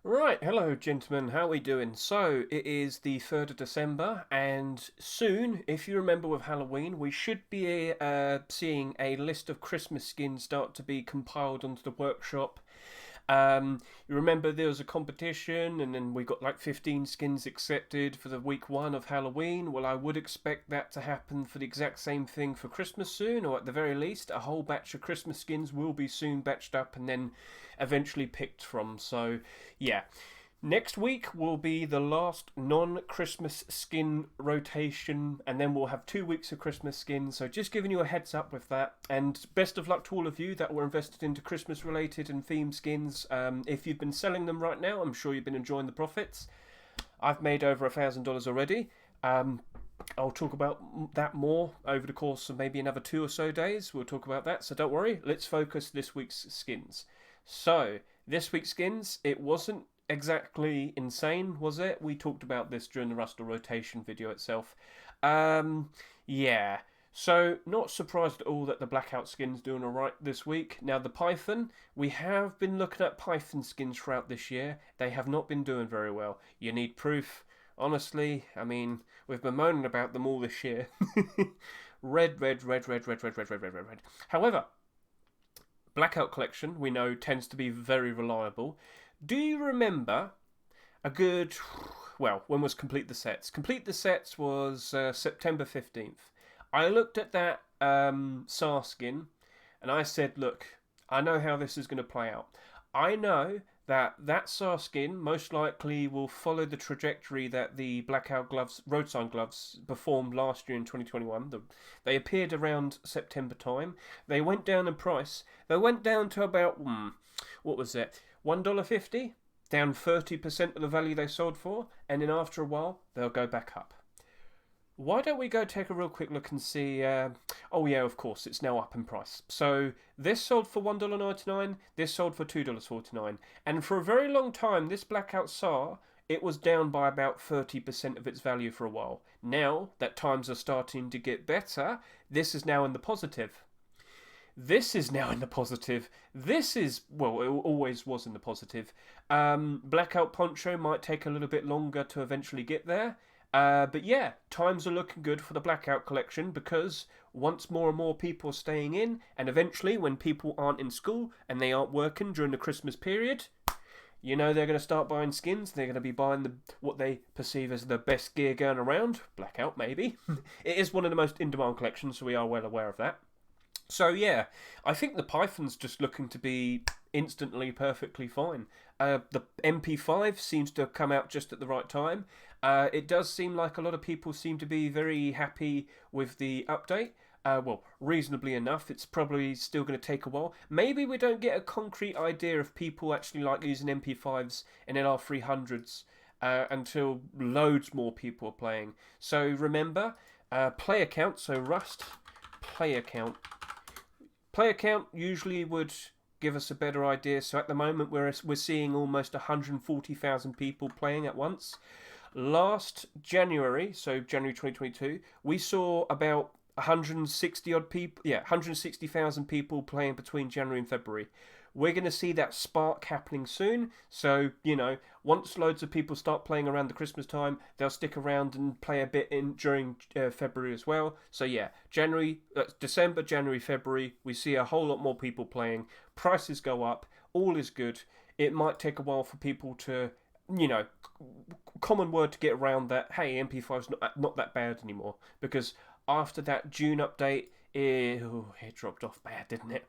Right, hello gentlemen, how are we doing? So, it is the 3rd of December, and soon, if you remember with Halloween, we should be seeing a list of Christmas skins start to be compiled onto the workshop. You remember there was a competition, and then we got like 15 skins accepted for the week one of Halloween. Well, I would expect that to happen for the exact same thing for Christmas soon, or at the very least, a whole batch of Christmas skins will be soon batched up and then eventually picked from. So, yeah. Next week will be the last non-Christmas skin rotation, and then we'll have 2 weeks of Christmas skins. So just giving you a heads up with that, and best of luck to all of you that were invested into Christmas-related and themed skins. If you've been selling them right now, I'm sure you've been enjoying the profits. I've made over $1,000 already. I'll talk about that more over the course of maybe another 2 or so days. We'll talk about that, so don't worry. Let's focus this week's skins. So, this week's skins, it wasn't exactly insane, was it? We talked about this during the Rustle rotation video itself. Yeah. So, not surprised at all that the Blackout skin's doing alright this week. Now, the Python, we have been looking at Python skins throughout this year. They have not been doing very well. You need proof. Honestly, I mean, we've been moaning about them all this year. Red, red, red, red, red, red, red, red, red, red, red. However, Blackout collection, we know, tends to be very reliable. Do you remember a good... Well, when was Complete the Sets? Complete the Sets was September 15th. I looked at that SAR skin and I said, look, I know how this is going to play out. I know that SAR skin most likely will follow the trajectory that the Blackout gloves, road sign gloves, performed last year in 2021. They appeared around September time. They went down in price. They went down to about, what was it, $1.50? Down 30% of the value they sold for, and then after a while, they'll go back up. Why don't we go take a real quick look and see... oh yeah, of course, it's now up in price. So this sold for $1.99, this sold for $2.49. And for a very long time, this Blackout SAR, it was down by about 30% of its value for a while. Now that times are starting to get better, this is now in the positive. This is now in the positive. This is, well, it always was in the positive. Blackout Poncho might take a little bit longer to eventually get there. But yeah, times are looking good for the Blackout collection because once more and more people are staying in, and eventually when people aren't in school and they aren't working during the Christmas period, you know they're going to start buying skins. They're going to be buying what they perceive as the best gear going around. Blackout, maybe. It is one of the most in-demand collections, so we are well aware of that. So yeah, I think the Python's just looking to be instantly perfectly fine. The MP5 seems to have come out just at the right time. It does seem like a lot of people seem to be very happy with the update. Well, reasonably enough. It's probably still going to take a while. Maybe we don't get a concrete idea of people actually like using MP5s and LR300s until loads more people are playing. So remember, player count, so Rust, player count. Player count usually would give us a better idea. So at the moment we're seeing almost 140,000 people playing at once. Last January, so January 2022, we saw about 160 odd people, 160,000 people playing between January and February. We're going to see that spark happening soon. So, you know, once loads of people start playing around the Christmas time, they'll stick around and play a bit in during February as well. So yeah, December, January, February, we see a whole lot more people playing. Prices go up. All is good. It might take a while for people to, you know, common word to get around that, hey, MP5's not that bad anymore. Because after that June update, it dropped off bad, didn't it?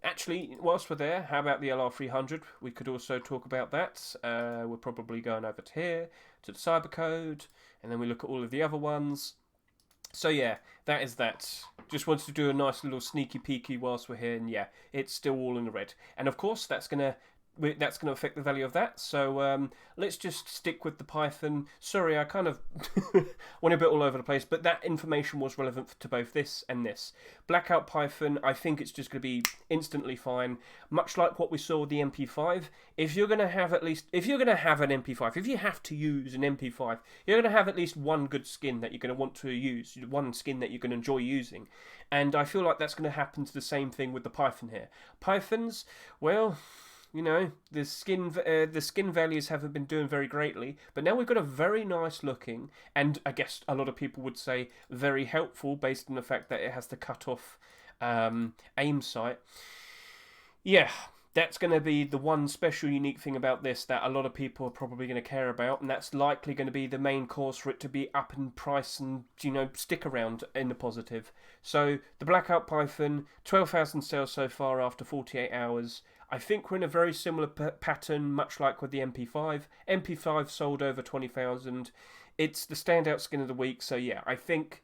Actually, whilst we're there, how about the LR300? We could also talk about that. We're probably going over to here, to the Cybercode, and then we look at all of the other ones. So yeah, that is that. Just wanted to do a nice little sneaky peeky whilst we're here, and yeah, it's still all in the red. And of course, that's going to affect the value of that. So let's just stick with the Python. Sorry, I kind of went a bit all over the place, but that information was relevant to both this and this. Blackout Python, I think it's just going to be instantly fine. Much like what we saw with the MP5. If you're going to have an MP5, if you have to use an MP5, you're going to have at least one good skin that you're going to want to use, one skin that you're going to enjoy using. And I feel like that's going to happen to the same thing with the Python here. Pythons, well, You know, the skin values haven't been doing very greatly, but now we've got a very nice looking, and I guess a lot of people would say very helpful based on the fact that it has the cut off aim sight. Yeah, that's going to be the one special unique thing about this that a lot of people are probably going to care about, and that's likely going to be the main cause for it to be up in price and, you know, stick around in the positive. So the Blackout Python, 12,000 sales so far after 48 hours. I think we're in a very similar pattern, much like with the MP5. MP5 sold over 20,000. It's the standout skin of the week, so yeah, I think,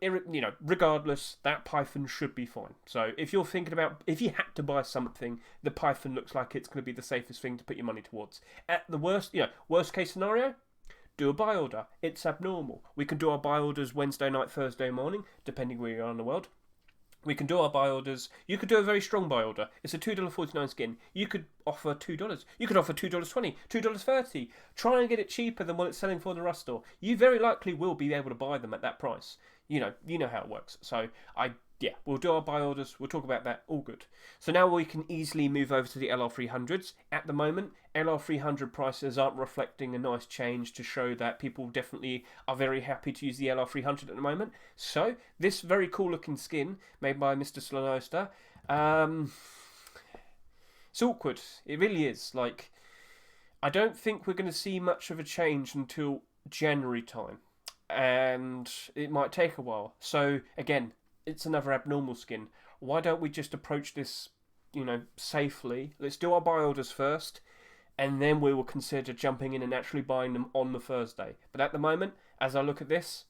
you know, regardless, that Python should be fine. So if you're thinking about, if you had to buy something, the Python looks like it's going to be the safest thing to put your money towards. At the worst, you know, worst case scenario, do a buy order. It's abnormal. We can do our buy orders Wednesday night, Thursday morning, depending where you are in the world. We can do our buy orders. You could do a very strong buy order. It's a $2.49 skin. You could offer $2. You could offer $2.20, $2.30. Try and get it cheaper than what it's selling for in the Rust store. You very likely will be able to buy them at that price. You know how it works. So we'll do our buy orders. We'll talk about that. All good. So now we can easily move over to the LR300s. At the moment, LR300 prices aren't reflecting a nice change to show that people definitely are very happy to use the LR300 at the moment. So this very cool looking skin made by Mr. Slonoster, it's awkward. It really is. Like, I don't think we're going to see much of a change until January time, and it might take a while. So again, it's another abnormal skin. Why don't we just approach this, you know, safely? Let's do our buy orders first, and then we will consider jumping in and actually buying them on the Thursday. But at the moment, as I look at this,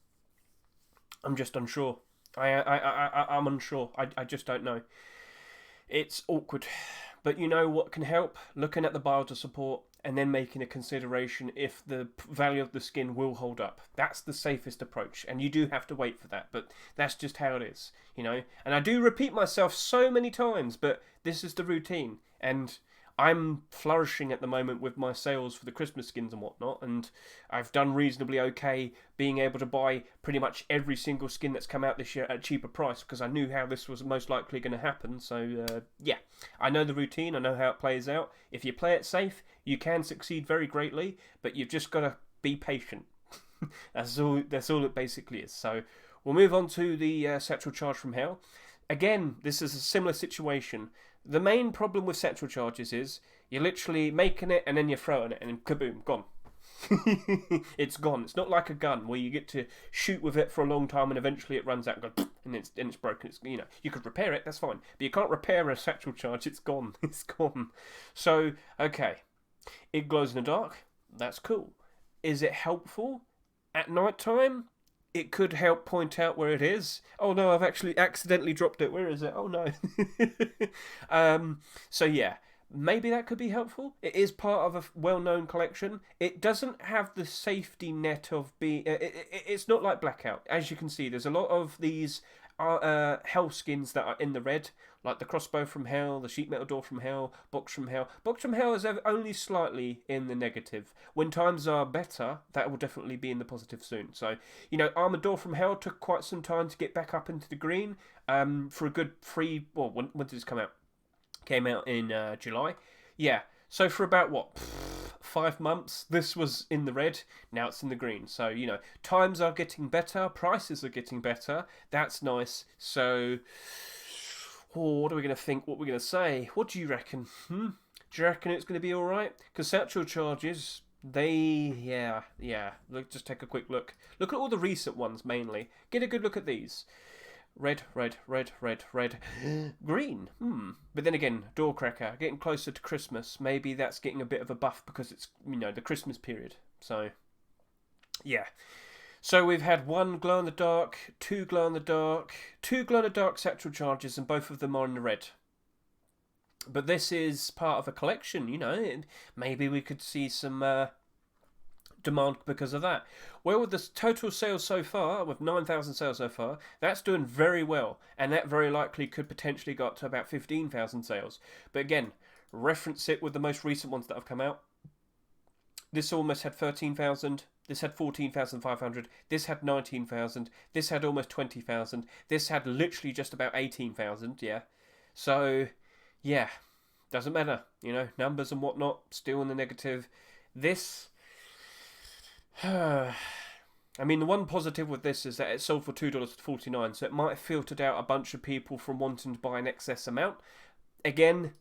I'm just unsure. I'm unsure. I just don't know. It's awkward. But you know what can help? Looking at the buy order support and then making a consideration if the value of the skin will hold up. That's the safest approach, and you do have to wait for that, but that's just how it is, you know. And I do repeat myself so many times, but this is the routine, and I'm flourishing at the moment with my sales for the Christmas skins and whatnot, and I've done reasonably okay being able to buy pretty much every single skin that's come out this year at a cheaper price, because I knew how this was most likely going to happen. So yeah, I know the routine, I know how it plays out. If you play it safe, you can succeed very greatly, but you've just got to be patient. That's all it basically is. So we'll move on to the Satchel Charge from Hell. Again, this is a similar situation. The main problem with Satchel Charges is you're literally making it and then you're throwing it and then kaboom, gone. It's gone. It's not like a gun where you get to shoot with it for a long time and eventually it runs out and it's broken. It's, you know, you could repair it, that's fine, but you can't repair a Satchel Charge. It's gone. It's gone. So okay, it glows in the dark. That's cool. Is it helpful at night time? It could help point out where it is. Oh no, I've actually accidentally dropped it. Where is it? Oh no. So yeah, maybe that could be helpful. It is part of a well-known collection. It doesn't have the safety net of being... It's not like Blackout. As you can see, there's a lot of these Hell skins that are in the red, like the crossbow from Hell, the sheet metal door from Hell, box from Hell. Box from Hell is only slightly in the negative. When times are better, that will definitely be in the positive soon. So, you know, Armored Door from Hell took quite some time to get back up into the green for a good when did this come out? Came out in July. Yeah, so for about, 5 months, this was in the red, now it's in the green. So, you know, times are getting better, prices are getting better, that's nice. So, what are we going to think, what we're going to say? What do you reckon? Do you reckon it's going to be alright? Because Satchel Charges, just take a quick look. Look at all the recent ones, mainly. Get a good look at these. Red, red, red, red, red, green. But then again, Door Cracker, getting closer to Christmas. Maybe that's getting a bit of a buff because it's, you know, the Christmas period. So, yeah. So we've had one glow-in-the-dark, two glow-in-the-dark, two glow-in-the-dark Satchel Charges, and both of them are in the red. But this is part of a collection, you know. And maybe we could see some demand because of that. Well, with the total sales so far, with 9,000 sales so far, that's doing very well, and that very likely could potentially go up to about 15,000 sales. But again, reference it with the most recent ones that have come out. This almost had 13,000, this had 14,500, this had 19,000, this had almost 20,000, this had literally just about 18,000, yeah. So, yeah, Doesn't matter, you know, numbers and whatnot, still in the negative. This, I mean, the one positive with this is that it sold for $2.49, so it might have filtered out a bunch of people from wanting to buy an excess amount. Again,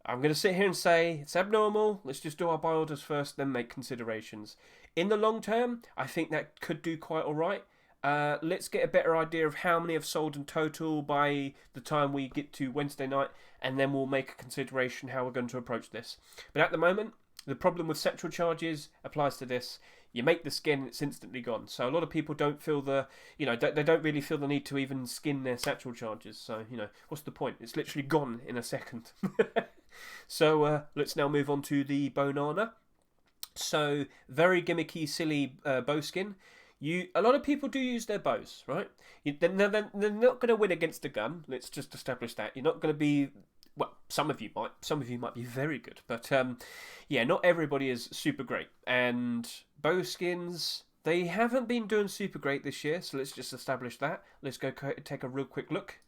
I'm going to sit here and say it's abnormal. Let's just do our buy orders first, then make considerations. In the long term, I think that could do quite all right. Let's get a better idea of how many have sold in total by the time we get to Wednesday night, and then we'll make a consideration how we're going to approach this. But at the moment, the problem with Satchel Charges applies to this. You make the skin, it's instantly gone. So a lot of people don't feel they don't really feel the need to even skin their Satchel Charges. So, you know, what's the point? It's literally gone in a second. So let's now move on to the Bownana. So, very gimmicky, silly bow skin. A lot of people do use their bows, right? They're not going to win against a gun. Let's just establish that. You're not going to be... Well, some of you might. Some of you might be very good. But, yeah, not everybody is super great. And bow skins, they haven't been doing super great this year. So let's just establish that. Let's go take a real quick look.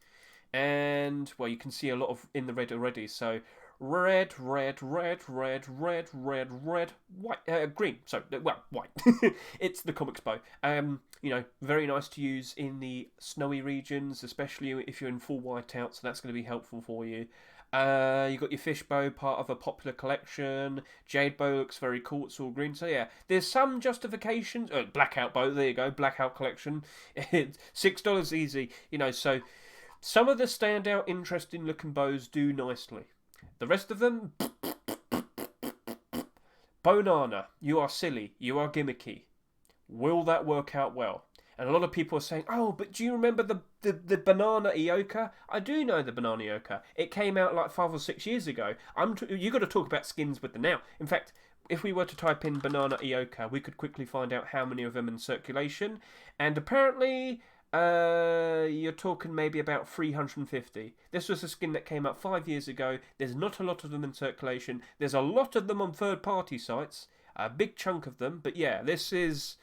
And, well, you can see a lot of in the red already. So... Red, white, green. So, well, white. It's the comics bow. You know, very nice to use in the snowy regions, especially if you're in full whiteout. So that's going to be helpful for you. You got your fish bow, part of a popular collection. Jade bow looks very cool. It's all green. So yeah, there's some justifications. Blackout bow. There you go. Blackout collection. $6 easy. You know, so some of the standout, interesting looking bows do nicely. The rest of them, Bownana, you are silly, you are gimmicky. Will that work out well? And a lot of people are saying, oh, but do you remember the banana Ioka? I do know the banana Ioka. It came out like 5 or 6 years ago. You got to talk about skins with the now. In fact, if we were to type in banana Ioka, we could quickly find out how many of them in circulation. And apparently... you're talking maybe about 350. This was a skin that came out 5 years ago. There's not a lot of them in circulation. There's a lot of them on third-party sites. A big chunk of them. But yeah, this is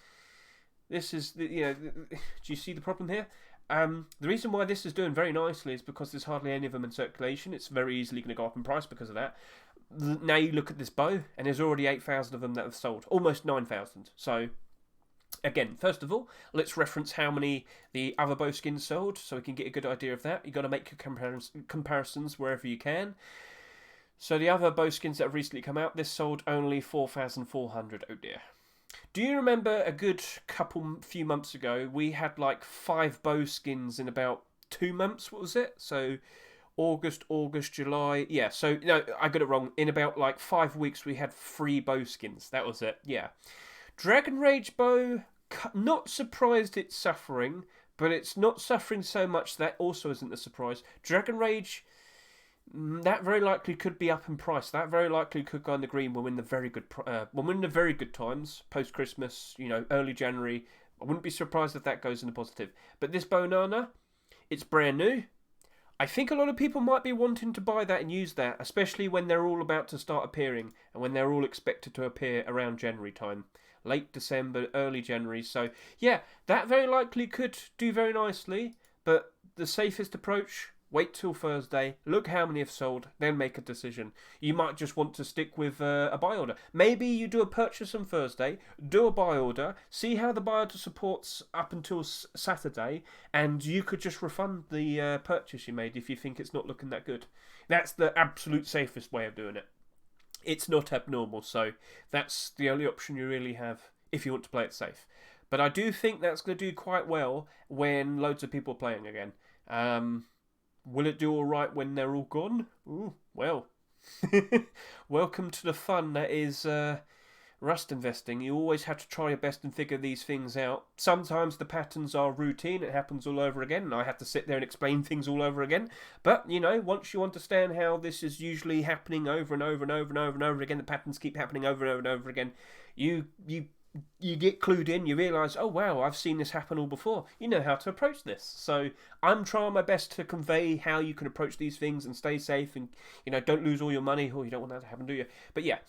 you know. Do you see the problem here? The reason why this is doing very nicely is because there's hardly any of them in circulation. It's very easily going to go up in price because of that. Now you look at this bow, and there's already 8,000 of them that have sold. Almost 9,000. So. Again, first of all, let's reference how many the other bow skins sold so we can get a good idea of that. You've got to make your comparisons wherever you can. So the other bow skins that have recently come out, this sold only 4,400. Oh dear. Do you remember a good few months ago, we had like 5 bow skins in about 2 months? What was it? So August, July. Yeah, so no, I got it wrong. In about like 5 weeks, we had 3 bow skins. That was it. Yeah. Dragon Rage bow, not surprised it's suffering, but it's not suffering so much that also isn't a surprise. Dragon Rage, that very likely could be up in price. That very likely could go in the green when we're in the very good times, post Christmas, you know, early January. I wouldn't be surprised if that goes in the positive. But this Bownana, it's brand new. I think a lot of people might be wanting to buy that and use that, especially when they're all about to start appearing and when they're all expected to appear around January time. Late December, early January. So, yeah, that very likely could do very nicely. But the safest approach, wait till Thursday, look how many have sold, then make a decision. You might just want to stick with a buy order. Maybe you do a purchase on Thursday, do a buy order, see how the buy order supports up until Saturday, and you could just refund the purchase you made if you think it's not looking that good. That's the absolute safest way of doing it. It's not abnormal, so that's the only option you really have if you want to play it safe. But I do think that's going to do quite well when loads of people are playing again. Will it do alright when they're all gone? Ooh, well. Welcome to the fun that is Rust investing. You always have to try your best and figure these things out. Sometimes the patterns are routine, it happens all over again, and I have to sit there and explain things all over again. But, you know, once you understand how this is usually happening over and over and over and over and over again, the patterns keep happening over and over and over again, you get clued in, you realise, oh wow, I've seen this happen all before. You know how to approach this. So I'm trying my best to convey how you can approach these things and stay safe and, you know, don't lose all your money. Oh, you don't want that to happen, do you? But yeah,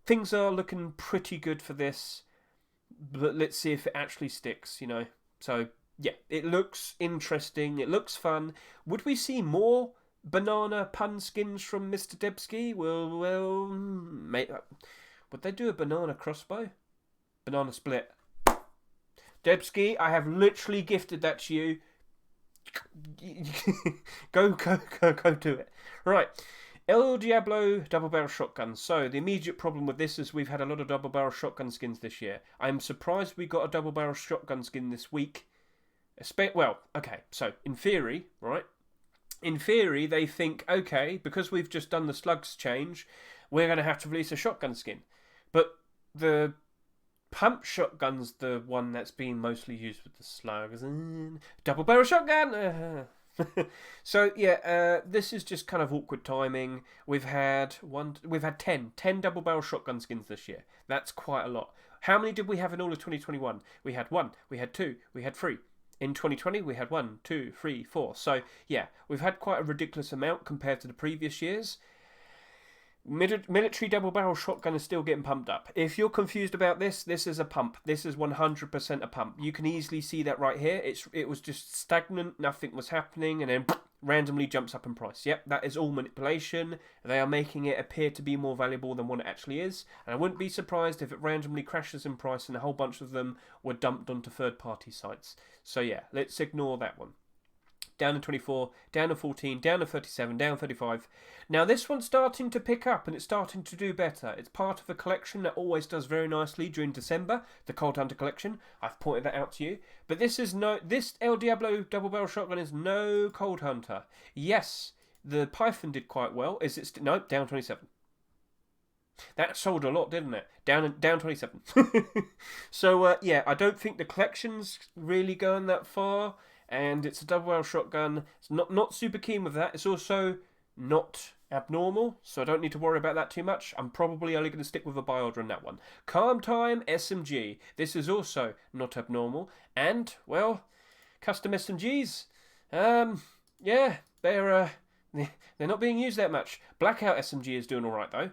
things are looking pretty good for this, but let's see if it actually sticks, you know. So, yeah, it looks interesting, it looks fun. Would we see more banana pun skins from Mr. Debski. Well, mate, would they do a banana crossbow? Banana split. Debski, I have literally gifted that to you. Go do it. Right. El Diablo double barrel shotgun. So the immediate problem with this is we've had a lot of double barrel shotgun skins this year. I'm surprised we got a double barrel shotgun skin this week. Well, okay, so in theory, right? In theory, they think, okay, because we've just done the slugs change, we're going to have to release a shotgun skin. But the pump shotgun's the one that's being mostly used with the slugs. Double barrel shotgun! So yeah, this is just kind of awkward timing. We've had 10 double barrel shotgun skins this year. That's quite a lot. How many did we have in all of 2021? We had 1, we had 2, we had 3. In 2020, we had 1, 2, 3, 4. So yeah, we've had quite a ridiculous amount compared to the previous years. Military double barrel shotgun is still getting pumped up. If you're confused about this, this is a pump. This is 100% a pump. You can easily see that right here. It was just stagnant, nothing was happening, and then randomly jumps up in price. Yep, that is all manipulation. They are making it appear to be more valuable than what it actually is. And I wouldn't be surprised if it randomly crashes in price and a whole bunch of them were dumped onto third-party sites. So yeah, let's ignore that one. Down to 24, down to 14, down to 37, down to 35. Now this one's starting to pick up and it's starting to do better. It's part of a collection that always does very nicely during December, the Cold Hunter collection. I've pointed that out to you. But this El Diablo double barrel shotgun is no Cold Hunter. Yes, the Python did quite well. No, down 27. That sold a lot, didn't it? Down 27. So yeah, I don't think the collection's really going that far. And it's a double barrel shotgun. It's not super keen with that. It's also not abnormal, so I don't need to worry about that too much. I'm probably only going to stick with a buy order on that one. Calmtime SMG. This is also not abnormal. And, well, custom SMGs. Yeah, they're not being used that much. Blackout SMG is doing alright, though.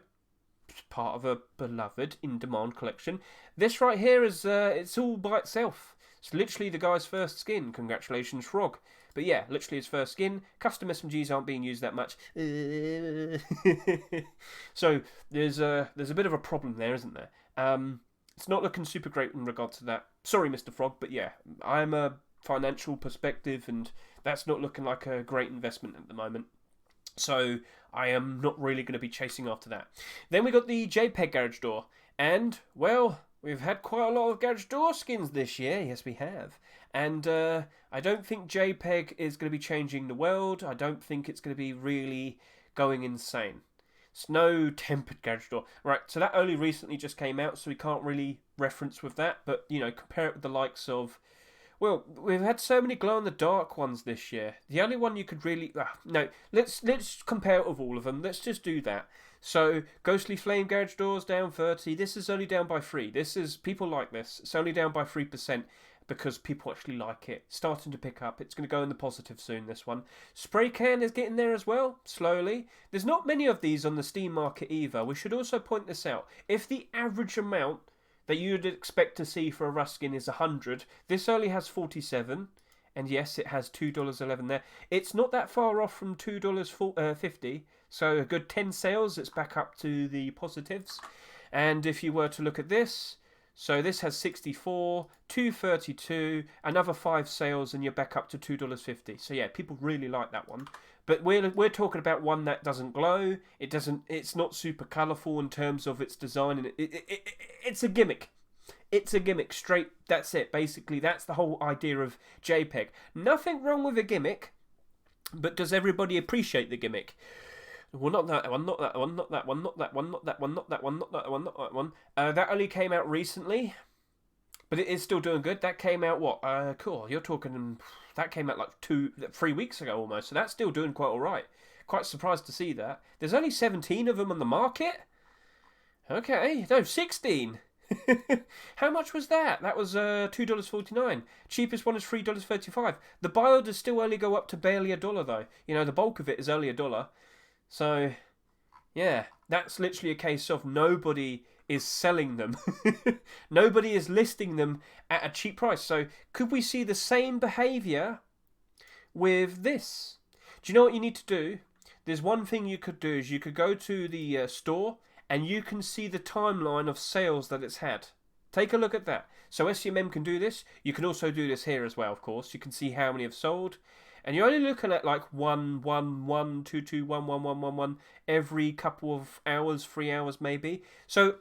It's part of a beloved, in-demand collection. This right here is, it's all by itself. It's literally the guy's first skin. Congratulations, Frog. But yeah, literally his first skin. Custom SMGs aren't being used that much. So there's a bit of a problem there, isn't there? It's not looking super great in regards to that. Sorry, Mr. Frog, but yeah, I'm a financial perspective, and that's not looking like a great investment at the moment. So I am not really going to be chasing after that. Then we got the JPEG garage door, and well, we've had quite a lot of garage door skins this year. Yes, we have. And I don't think JPEG is going to be changing the world. I don't think it's going to be really going insane. It's no tempered garage door. Right, so that only recently just came out, so we can't really reference with that. But, you know, compare it with the likes of... Well, we've had so many glow-in-the-dark ones this year. The only one you could really... no, let's compare it with all of them. Let's just do that. So, Ghostly Flame garage doors down 30. This is only down by 3. This is... People like this. It's only down by 3% because people actually like it. It's starting to pick up. It's going to go in the positive soon, this one. Spray can is getting there as well, slowly. There's not many of these on the Steam market either. We should also point this out. If the average amount that you'd expect to see for a Rust skin is 100. This only has 47, and yes, it has $2.11 there. It's not that far off from $2.50, so a good 10 sales, it's back up to the positives. And if you were to look at this, so this has 64, 232, another 5 sales, and you're back up to $2.50. So yeah, people really like that one. But we're talking about one that doesn't glow. It's not super colourful in terms of its design, and it's a gimmick. It's a gimmick straight. That's it. Basically, that's the whole idea of JPEG. Nothing wrong with a gimmick, but does everybody appreciate the gimmick? Well, not that one, not that one, not that one, not that one, not that one, not that one, not that one, not that one. That only came out recently, but it is still doing good. That came out what? Cool. You're talking. That came out like 3 weeks ago almost, so that's still doing quite all right. Quite surprised to see that. There's only 17 of them on the market. Okay, no, 16. How much was that? That was $2.49. Cheapest one is $3.35. The buy orders still only go up to barely $1 though. You know, the bulk of it is only $1. So, yeah, that's literally a case of nobody is selling them. Nobody is listing them at a cheap price. So, could we see the same behaviour with this? Do you know what you need to do? there's one thing you could do is you could go to the store and you can see the timeline of sales that it's had. Take a look at that. So SCMM can do this. You can also do this here as well, of course. You can see how many have sold. And you're only looking at like 1, 1, 1, 2, 2, 1, 1, 1, 1, 1 every couple of hours, 3 hours maybe. So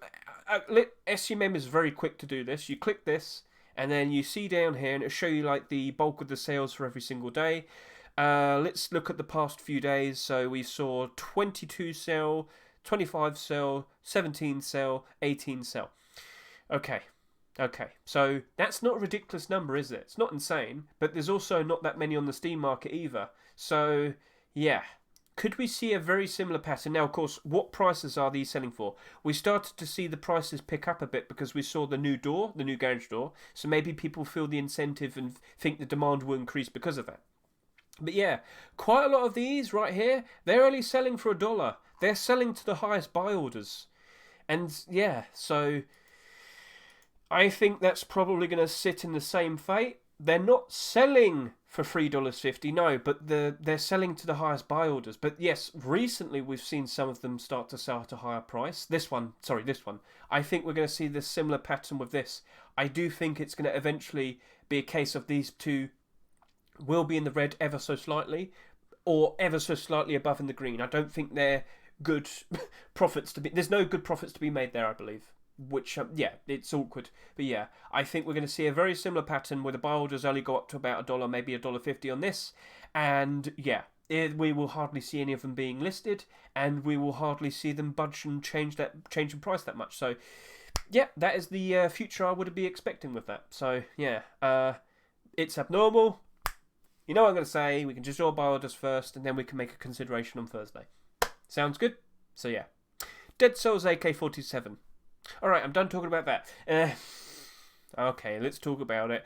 SCMM is very quick to do this. You click this and then you see down here and it'll show you like the bulk of the sales for every single day. Let's look at the past few days. So we saw 22 sell, 25 sell, 17 sell, 18 sell. Okay, so that's not a ridiculous number, is it? It's not insane, but there's also not that many on the Steam market either. So, yeah. Could we see a very similar pattern? Now, of course, what prices are these selling for? We started to see the prices pick up a bit because we saw the new garage door. So maybe people feel the incentive and think the demand will increase because of that. But yeah, quite a lot of these right here, they're only selling for $1. They're selling to the highest buy orders. And yeah, so I think that's probably going to sit in the same fate. They're not selling for $3.50, no, but they're selling to the highest buy orders. But yes, recently we've seen some of them start to sell at a higher price. This one. I think we're going to see this similar pattern with this. I do think it's going to eventually be a case of these two will be in the red ever so slightly, or ever so slightly above in the green. I don't think they're good profits to be. There's no good profits to be made there, I believe. Which, yeah, it's awkward. But yeah, I think we're going to see a very similar pattern where the buy orders only go up to about $1, maybe $1.50 on this. And yeah, we will hardly see any of them being listed, and we will hardly see them budge and change in price that much. So yeah, that is the future I would be expecting with that. So yeah, it's abnormal. You know what I'm going to say. We can just all buy orders first, and then we can make a consideration on Thursday. Sounds good? So yeah. Dead Cells AK-47. Alright, I'm done talking about that. Okay, let's talk about it.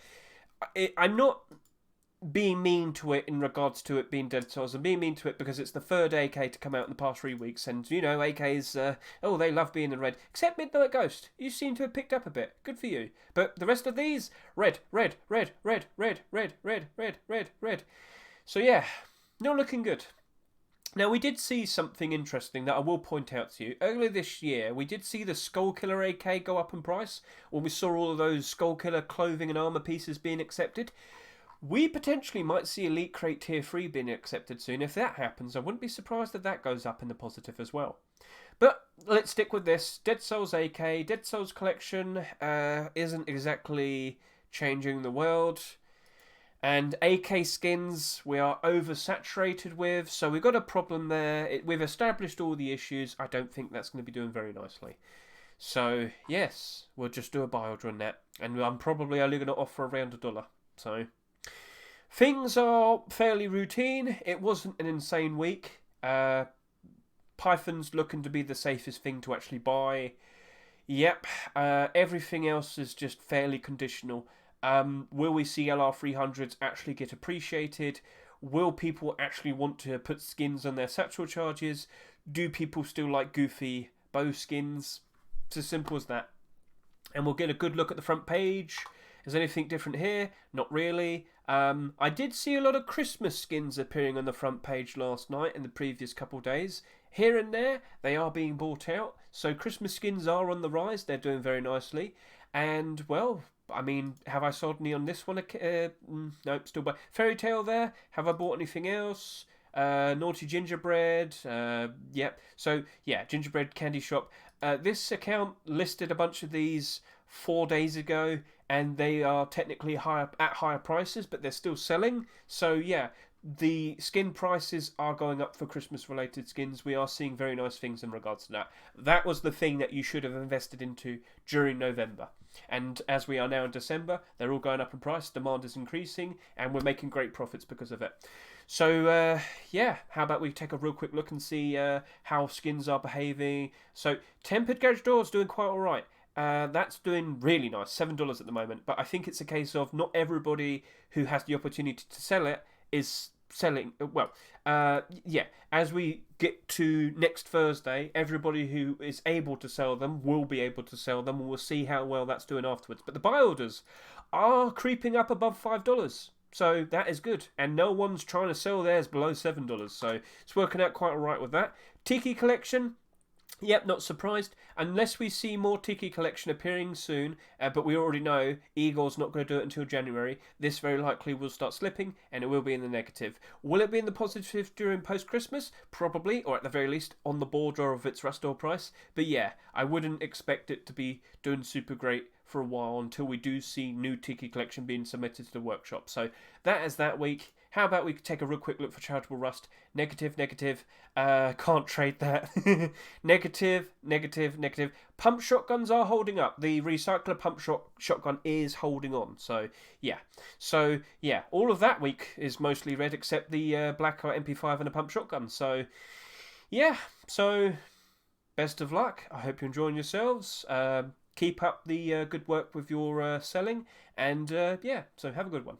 I'm not being mean to it in regards to it being Dead Cells. I'm being mean to it because it's the third AK to come out in the past 3 weeks. And, you know, AKs, they love being in red. Except Midnight Ghost. You seem to have picked up a bit. Good for you. But the rest of these, red, red, red, red, red, red, red, red, red, red. So, yeah, not looking good. Now, we did see something interesting that I will point out to you. Earlier this year, we did see the Skullkiller AK go up in price when we saw all of those Skullkiller clothing and armour pieces being accepted. We potentially might see Elite Crate Tier 3 being accepted soon. If that happens, I wouldn't be surprised if that goes up in the positive as well. But let's stick with this. Dead Cells AK, Dead Cells Collection isn't exactly changing the world. And AK skins we are oversaturated with, so we've got a problem there. We've established all the issues. I don't think that's going to be doing very nicely. So, yes, we'll just do a buy order on that. And I'm probably only going to offer around $1. So, things are fairly routine. It wasn't an insane week. Python's looking to be the safest thing to actually buy. Yep, everything else is just fairly conditional. Will we see LR300s actually get appreciated? Will people actually want to put skins on their Satchel Charges? Do people still like goofy bow skins? It's as simple as that. And we'll get a good look at the front page. Is anything different here? Not really. I did see a lot of Christmas skins appearing on the front page last night and the previous couple of days. Here and there, they are being bought out. So Christmas skins are on the rise. They're doing very nicely. And, well, I mean, have I sold any on this one? Nope, still buy. Fairy Tale there. Have I bought anything else? Naughty Gingerbread. Yep. So, yeah, Gingerbread Candy Shop. This account listed a bunch of these 4 days ago, and they are technically at higher prices, but they're still selling. So, yeah, the skin prices are going up for Christmas-related skins. We are seeing very nice things in regards to that. That was the thing that you should have invested into during November. And as we are now in December, they're all going up in price, demand is increasing, and we're making great profits because of it. So, yeah, how about we take a real quick look and see how skins are behaving. So, Tempered Garage Door is doing quite alright. That's doing really nice, $7 at the moment. But I think it's a case of not everybody who has the opportunity to sell it is selling. Well, yeah, as we get to next Thursday, everybody who is able to sell them will be able to sell them, and we'll see how well that's doing afterwards. But the buy orders are creeping up above $5. So that is good. And no one's trying to sell theirs below $7. So it's working out quite alright with that. Tiki Collection. Yep, not surprised. Unless we see more Tiki Collection appearing soon, but we already know Igor's not going to do it until January, this very likely will start slipping and it will be in the negative. Will it be in the positive during post-Christmas? Probably, or at the very least on the border of its rust-or price. But yeah, I wouldn't expect it to be doing super great for a while until we do see new Tiki Collection being submitted to the workshop. So that is that week. How about we take a real quick look for Charitable Rust? Negative, negative. Can't trade that. Negative, negative, negative. Pump shotguns are holding up. The recycler pump shotgun is holding on. So yeah. All of that week is mostly red except the Blackout MP5 and a pump shotgun. So yeah. So best of luck. I hope you're enjoying yourselves. Keep up the good work with your selling. And yeah, so have a good one.